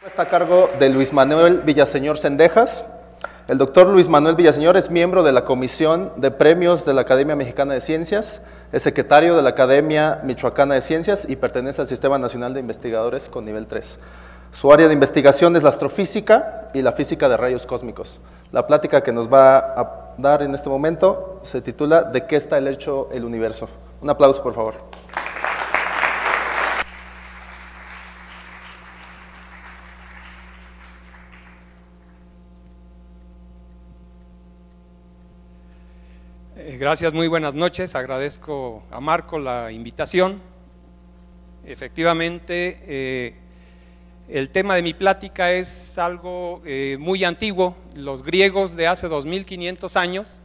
Está a cargo de Luis Manuel Villaseñor Cendejas. El doctor Luis Manuel Villaseñor es miembro de la Comisión de Premios de la Academia Mexicana de Ciencias, es secretario de la Academia Michoacana de Ciencias y pertenece al Sistema Nacional de Investigadores con nivel 3. Su área de investigación es la astrofísica y la física de rayos cósmicos. La plática que nos va a dar en este momento se titula ¿De qué está hecho el universo? Un aplauso, por favor. Gracias, muy buenas noches. Agradezco a Marco la invitación. Efectivamente, el tema de mi plática es algo muy antiguo. Los griegos de hace 2500 años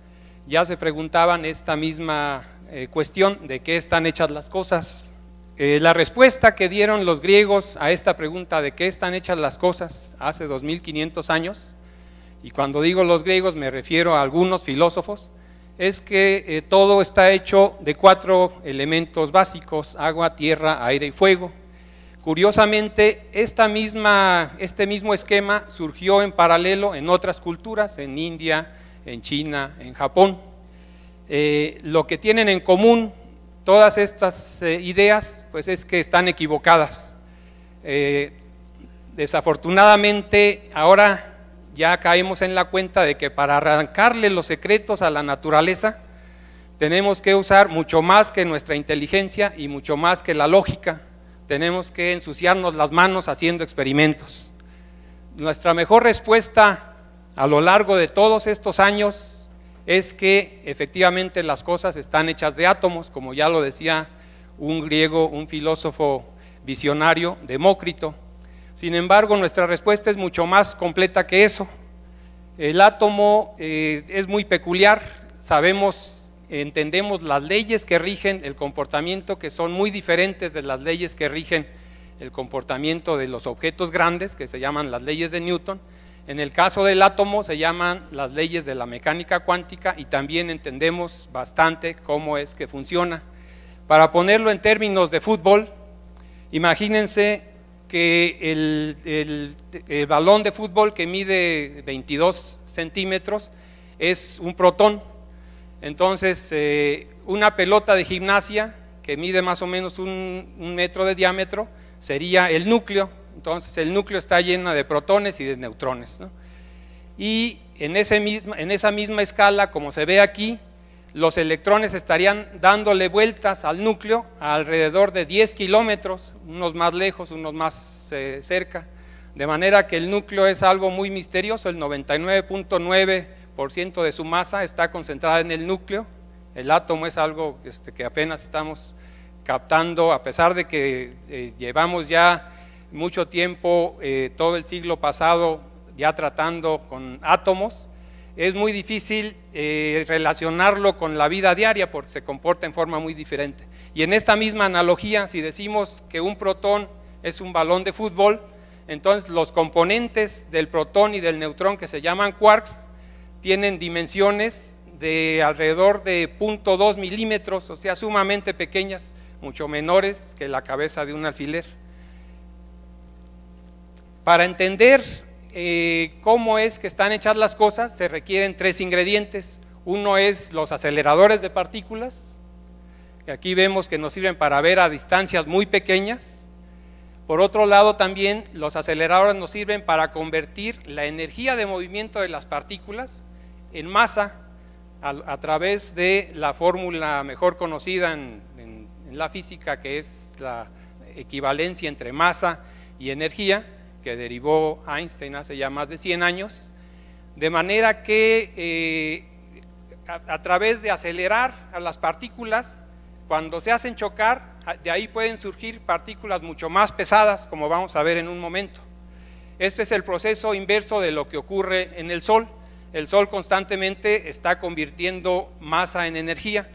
ya se preguntaban esta misma cuestión de qué están hechas las cosas. La respuesta que dieron los griegos a esta pregunta de qué están hechas las cosas hace 2500 años, y cuando digo los griegos me refiero a algunos filósofos, es que todo está hecho de 4 elementos básicos: agua, tierra, aire y fuego. Curiosamente, este mismo esquema surgió en paralelo en otras culturas, en India, en China, en Japón. Lo que tienen en común todas estas ideas, pues es que están equivocadas. Desafortunadamente, ahora ya caemos en la cuenta de que para arrancarle los secretos a la naturaleza tenemos que usar mucho más que nuestra inteligencia y mucho más que la lógica. Tenemos que ensuciarnos las manos haciendo experimentos. Nuestra mejor respuesta a lo largo de todos estos años es que efectivamente las cosas están hechas de átomos, como ya lo decía un griego, un filósofo visionario, Demócrito. Sin embargo, nuestra respuesta es mucho más completa que eso. El átomo es muy peculiar, entendemos las leyes que rigen el comportamiento, que son muy diferentes de las leyes que rigen el comportamiento de los objetos grandes, que se llaman las leyes de Newton. En el caso del átomo se llaman las leyes de la mecánica cuántica, y también entendemos bastante cómo es que funciona. Para ponerlo en términos de fútbol, imagínense que el balón de fútbol, que mide 22 centímetros, es un protón. Entonces, una pelota de gimnasia que mide más o menos un metro de diámetro sería el núcleo. Entonces, el núcleo está lleno de protones y de neutrones, ¿no? Y en esa misma escala, como se ve aquí, los electrones estarían dándole vueltas al núcleo a alrededor de 10 kilómetros, unos más lejos, unos más cerca, de manera que el núcleo es algo muy misterioso. El 99.9% de su masa está concentrada en el núcleo. El átomo es algo que apenas estamos captando, a pesar de que llevamos ya mucho tiempo, todo el siglo pasado, ya tratando con átomos. Es muy difícil relacionarlo con la vida diaria porque se comporta en forma muy diferente. Y en esta misma analogía, si decimos que un protón es un balón de fútbol, entonces los componentes del protón y del neutrón, que se llaman quarks, tienen dimensiones de alrededor de 0.2 milímetros, o sea, sumamente pequeñas, mucho menores que la cabeza de un alfiler. Para entender cómo es que están hechas las cosas, se requieren 3 ingredientes. Uno es los aceleradores de partículas, que aquí vemos que nos sirven para ver a distancias muy pequeñas. Por otro lado, también los aceleradores nos sirven para convertir la energía de movimiento de las partículas en masa a través de la fórmula mejor conocida en la física, que es la equivalencia entre masa y energía, que derivó Einstein hace ya más de 100 años, de manera que a través de acelerar a las partículas, cuando se hacen chocar, de ahí pueden surgir partículas mucho más pesadas, como vamos a ver en un momento. Este es el proceso inverso de lo que ocurre en el Sol. El Sol constantemente está convirtiendo masa en energía,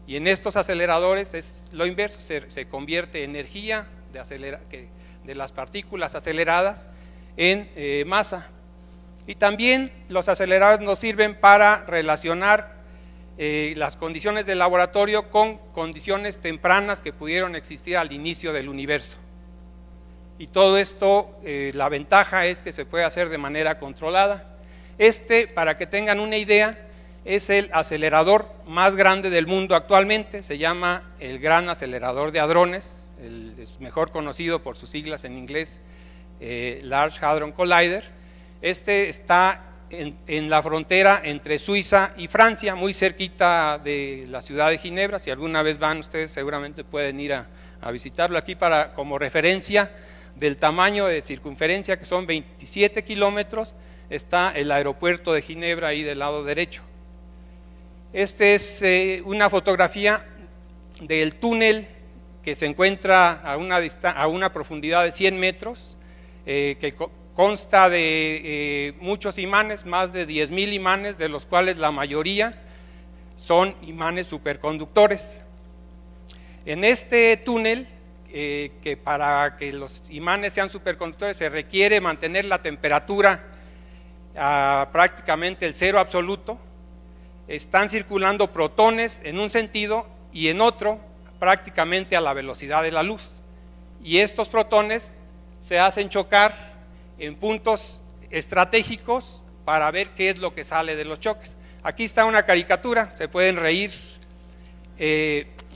y en estos aceleradores es lo inverso, se convierte energía de las partículas aceleradas en masa. Y también los aceleradores nos sirven para relacionar las condiciones del laboratorio con condiciones tempranas que pudieron existir al inicio del universo. y todo esto, la ventaja es que se puede hacer de manera controlada. Para que tengan una idea, es el acelerador más grande del mundo actualmente, se llama el Gran Acelerador de Hadrones, es mejor conocido por sus siglas en inglés, Large Hadron Collider. Está en la frontera entre Suiza y Francia, muy cerquita de la ciudad de Ginebra. Si alguna vez van ustedes, seguramente pueden ir a visitarlo. Aquí como referencia del tamaño de circunferencia, que son 27 kilómetros, está el aeropuerto de Ginebra ahí del lado derecho. Es una fotografía del túnel que se encuentra a una profundidad de 100 metros, que consta de muchos imanes, más de 10,000 imanes, de los cuales la mayoría son imanes superconductores. En este túnel, que para que los imanes sean superconductores se requiere mantener la temperatura a prácticamente el cero absoluto, están circulando protones en un sentido y en otro prácticamente a la velocidad de la luz, y estos protones se hacen chocar en puntos estratégicos para ver qué es lo que sale de los choques. Aquí está una caricatura, se pueden reír.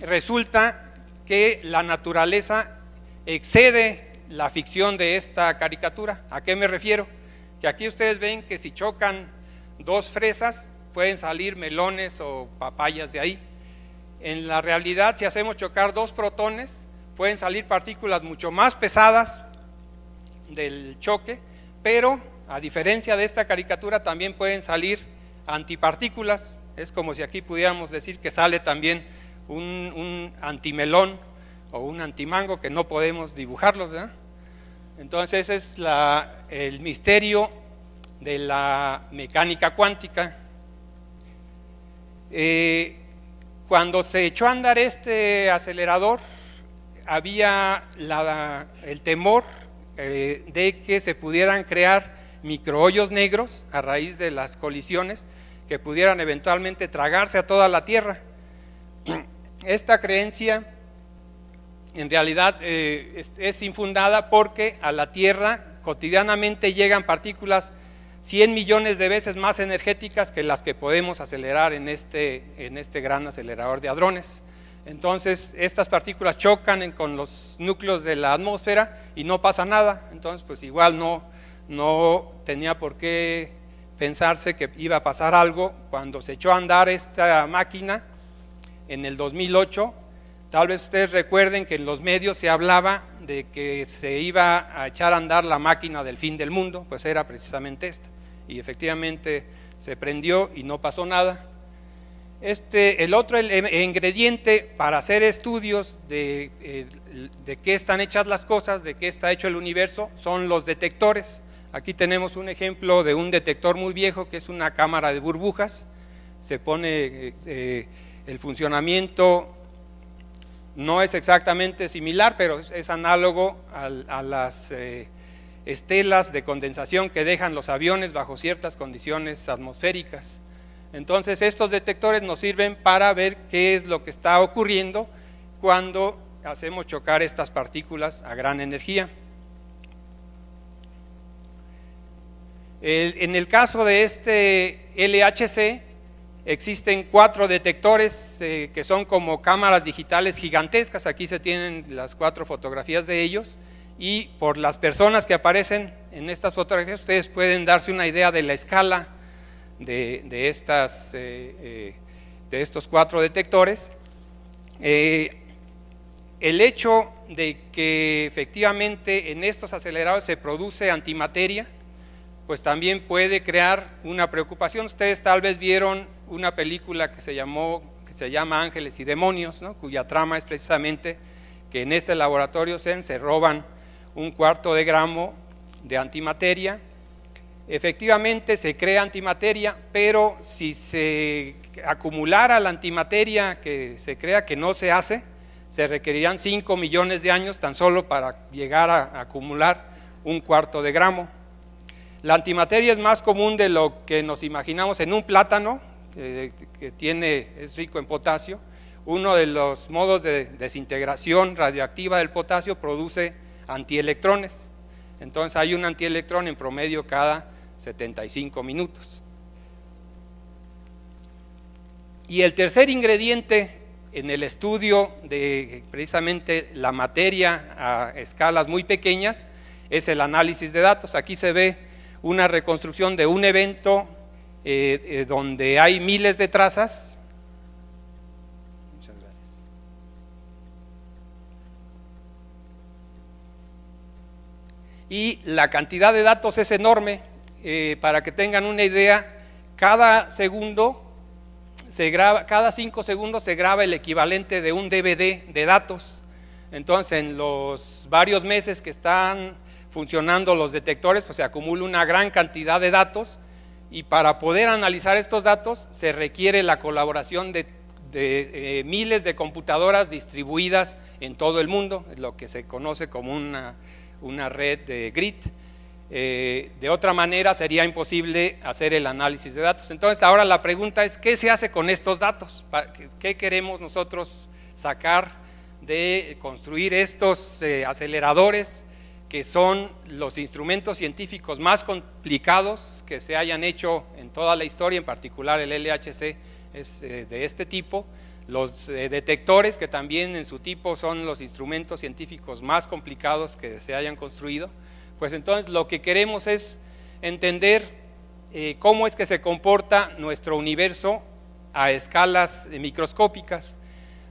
Resulta que la naturaleza excede la ficción de esta caricatura. ¿A qué me refiero? Que aquí ustedes ven que si chocan dos fresas pueden salir melones o papayas de ahí. En la realidad, si hacemos chocar dos protones, pueden salir partículas mucho más pesadas del choque, pero a diferencia de esta caricatura también pueden salir antipartículas. Es como si aquí pudiéramos decir que sale también un antimelón o un antimango, que no podemos dibujarlos, ¿verdad? Entonces ese es el misterio de la mecánica cuántica. Cuando se echó a andar este acelerador, había el temor de que se pudieran crear microhoyos negros a raíz de las colisiones que pudieran eventualmente tragarse a toda la Tierra. Esta creencia en realidad es infundada, porque a la Tierra cotidianamente llegan partículas 100 millones de veces más energéticas que las que podemos acelerar en este gran acelerador de hadrones. Entonces estas partículas chocan con los núcleos de la atmósfera y no pasa nada. Entonces pues igual no tenía por qué pensarse que iba a pasar algo. Cuando se echó a andar esta máquina en el 2008, tal vez ustedes recuerden que en los medios se hablaba de que se iba a echar a andar la máquina del fin del mundo, pues era precisamente esta, y efectivamente se prendió y no pasó nada. El otro ingrediente para hacer estudios de qué están hechas las cosas, de qué está hecho el universo, son los detectores. Aquí tenemos un ejemplo de un detector muy viejo, que es una cámara de burbujas. Se pone el funcionamiento, no es exactamente similar, pero es análogo a las estelas de condensación que dejan los aviones bajo ciertas condiciones atmosféricas. Entonces estos detectores nos sirven para ver qué es lo que está ocurriendo cuando hacemos chocar estas partículas a gran energía. En el caso de este LHC, existen 4 detectores que son como cámaras digitales gigantescas. Aquí se tienen las 4 fotografías de ellos, y por las personas que aparecen en estas fotografías ustedes pueden darse una idea de la escala de estos 4 detectores. El hecho de que efectivamente en estos aceleradores se produce antimateria, pues también puede crear una preocupación. Ustedes tal vez vieron una película que se llama Ángeles y Demonios, ¿no?, cuya trama es precisamente que en este laboratorio CERN se roban 1/4 de gramo de antimateria. Efectivamente se crea antimateria, pero si se acumulara la antimateria que se crea, que no se hace, se requerirían 5 millones de años tan solo para llegar a acumular 1/4 de gramo. La antimateria es más común de lo que nos imaginamos en un plátano, que es rico en potasio. Uno de los modos de desintegración radioactiva del potasio produce antielectrones. Entonces hay un antielectrón en promedio cada 75 minutos. Y el tercer ingrediente en el estudio de precisamente la materia a escalas muy pequeñas es el análisis de datos. Aquí se ve una reconstrucción de un evento donde hay miles de trazas. Muchas gracias. Y la cantidad de datos es enorme. Para que tengan una idea, cada 5 segundos se graba el equivalente de un DVD de datos. Entonces, en los varios meses que están funcionando los detectores, pues se acumula una gran cantidad de datos, y para poder analizar estos datos se requiere la colaboración de miles de computadoras distribuidas en todo el mundo, es lo que se conoce como una red de grid. De otra manera sería imposible hacer el análisis de datos. Entonces ahora la pregunta es, ¿qué se hace con estos datos? ¿Qué queremos nosotros sacar de construir estos aceleradores, que son los instrumentos científicos más complicados que se hayan hecho en toda la historia? En particular el LHC es de este tipo. Los detectores, que también en su tipo son los instrumentos científicos más complicados que se hayan construido. Pues entonces lo que queremos es entender cómo es que se comporta nuestro universo a escalas microscópicas.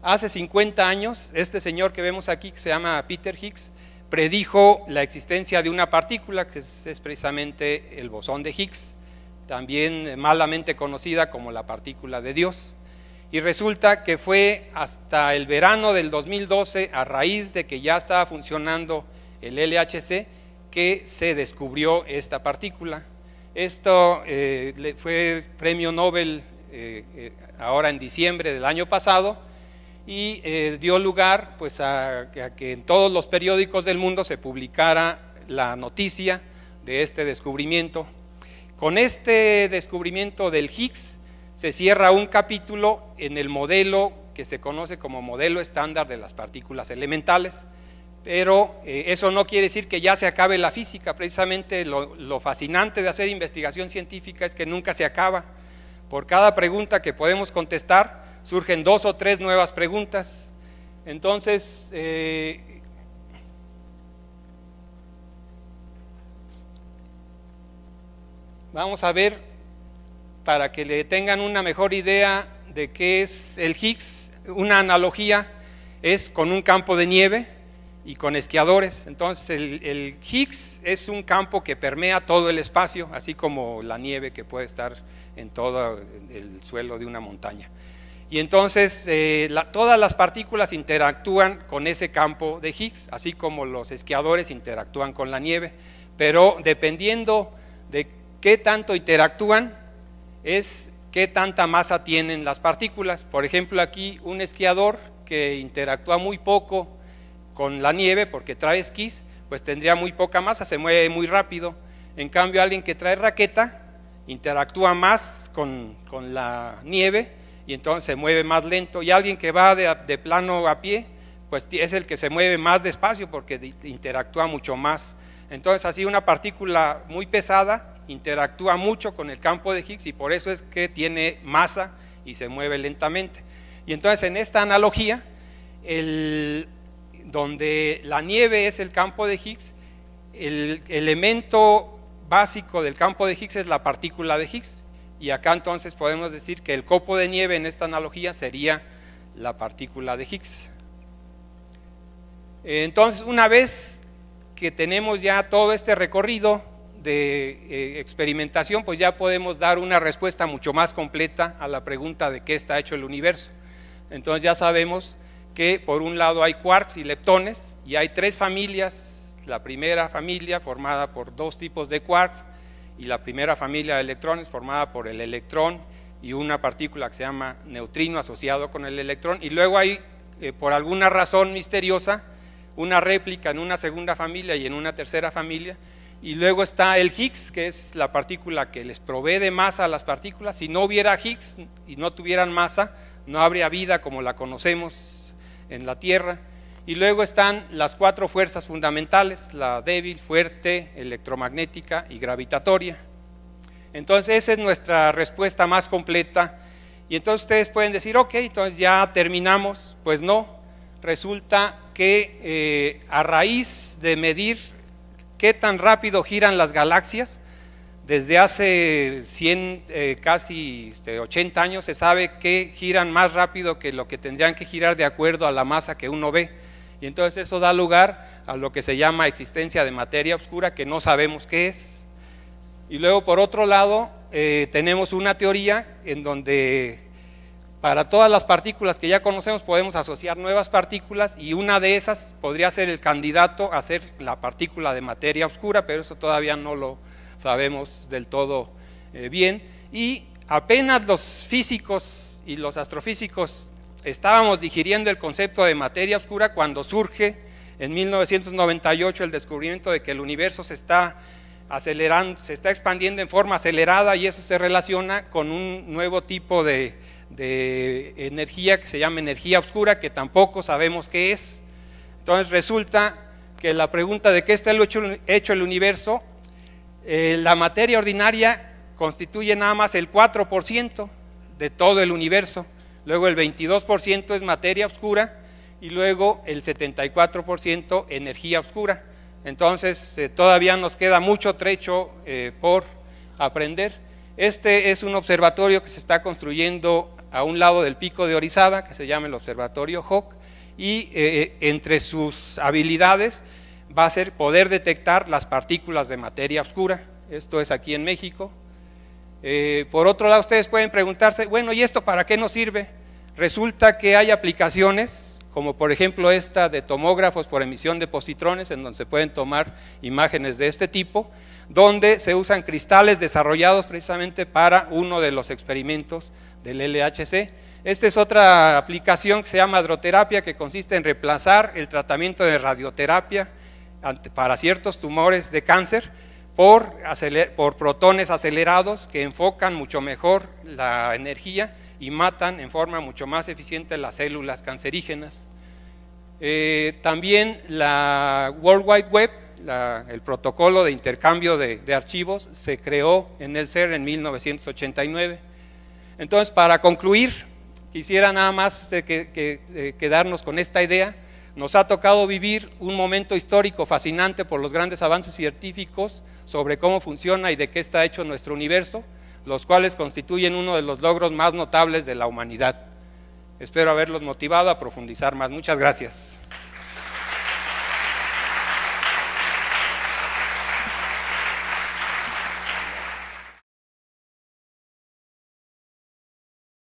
Hace 50 años, este señor que vemos aquí, que se llama Peter Higgs, predijo la existencia de una partícula que es precisamente el bosón de Higgs, también malamente conocida como la partícula de Dios. Y resulta que fue hasta el verano del 2012, a raíz de que ya estaba funcionando el LHC, que se descubrió esta partícula. Esto fue premio Nobel ahora en diciembre del año pasado, y dio lugar pues a que en todos los periódicos del mundo se publicara la noticia de este descubrimiento. Con este descubrimiento del Higgs se cierra un capítulo en el modelo que se conoce como modelo estándar de las partículas elementales. Pero eso no quiere decir que ya se acabe la física. Precisamente lo fascinante de hacer investigación científica es que nunca se acaba. Por cada pregunta que podemos contestar, surgen 2 o 3 nuevas preguntas. Entonces, vamos a ver, para que le tengan una mejor idea de qué es el Higgs, una analogía es con un campo de nieve y con esquiadores. Entonces el Higgs es un campo que permea todo el espacio, así como la nieve que puede estar en todo el suelo de una montaña. Y entonces todas las partículas interactúan con ese campo de Higgs, así como los esquiadores interactúan con la nieve, pero dependiendo de qué tanto interactúan es qué tanta masa tienen las partículas. Por ejemplo, aquí un esquiador que interactúa muy poco con la nieve porque trae esquís, pues tendría muy poca masa, se mueve muy rápido. En cambio, alguien que trae raqueta interactúa más con la nieve y entonces se mueve más lento, y alguien que va de plano a pie, pues es el que se mueve más despacio porque interactúa mucho más. Entonces así una partícula muy pesada interactúa mucho con el campo de Higgs y por eso es que tiene masa y se mueve lentamente. Y entonces en esta analogía, donde la nieve es el campo de Higgs, el elemento básico del campo de Higgs es la partícula de Higgs, y acá entonces podemos decir que el copo de nieve en esta analogía sería la partícula de Higgs. Entonces, una vez que tenemos ya todo este recorrido de experimentación, pues ya podemos dar una respuesta mucho más completa a la pregunta de qué está hecho el universo. Entonces ya sabemos que por un lado hay quarks y leptones, y hay 3 familias. La primera familia formada por 2 tipos de quarks, y la primera familia de electrones formada por el electrón y una partícula que se llama neutrino asociado con el electrón, y luego hay por alguna razón misteriosa una réplica en una segunda familia y en una tercera familia. Y luego está el Higgs, que es la partícula que les provee de masa a las partículas. Si no hubiera Higgs y no tuvieran masa, no habría vida como la conocemos en la Tierra. y luego están las 4 fuerzas fundamentales, la débil, fuerte, electromagnética y gravitatoria. Entonces esa es nuestra respuesta más completa, y entonces ustedes pueden decir, ok, entonces ya terminamos. Pues no, resulta que a raíz de medir qué tan rápido giran las galaxias, desde hace casi 80 años se sabe que giran más rápido que lo que tendrían que girar de acuerdo a la masa que uno ve, y entonces eso da lugar a lo que se llama existencia de materia oscura, que no sabemos qué es. Y luego, por otro lado, tenemos una teoría en donde para todas las partículas que ya conocemos podemos asociar nuevas partículas, y una de esas podría ser el candidato a ser la partícula de materia oscura, pero eso todavía no lo sabemos del todo bien. Y apenas los físicos y los astrofísicos estábamos digiriendo el concepto de materia oscura cuando surge en 1998 el descubrimiento de que el universo se está acelerando, se está expandiendo en forma acelerada, y eso se relaciona con un nuevo tipo de energía que se llama energía oscura, que tampoco sabemos qué es. Entonces resulta que la pregunta de qué está hecho el universo, la materia ordinaria constituye nada más el 4% de todo el universo, luego el 22% es materia oscura, y luego el 74% energía oscura. Entonces todavía nos queda mucho trecho por aprender. Este es un observatorio que se está construyendo a un lado del pico de Orizaba, que se llama el Observatorio Hawk, y entre sus habilidades va a ser poder detectar las partículas de materia oscura. Esto es aquí en México. Por otro lado, ustedes pueden preguntarse, bueno, ¿y esto para qué nos sirve? Resulta que hay aplicaciones, como por ejemplo esta de tomógrafos por emisión de positrones, en donde se pueden tomar imágenes de este tipo, donde se usan cristales desarrollados precisamente para uno de los experimentos del LHC. Esta es otra aplicación que se llama hidroterapia, que consiste en reemplazar el tratamiento de radioterapia para ciertos tumores de cáncer por protones acelerados que enfocan mucho mejor la energía y matan en forma mucho más eficiente las células cancerígenas. También la World Wide Web, el protocolo de intercambio de archivos, se creó en el CERN en 1989. Entonces, para concluir, quisiera nada más quedarnos con esta idea. Nos ha tocado vivir un momento histórico fascinante por los grandes avances científicos sobre cómo funciona y de qué está hecho nuestro universo, los cuales constituyen uno de los logros más notables de la humanidad. Espero haberlos motivado a profundizar más. Muchas gracias.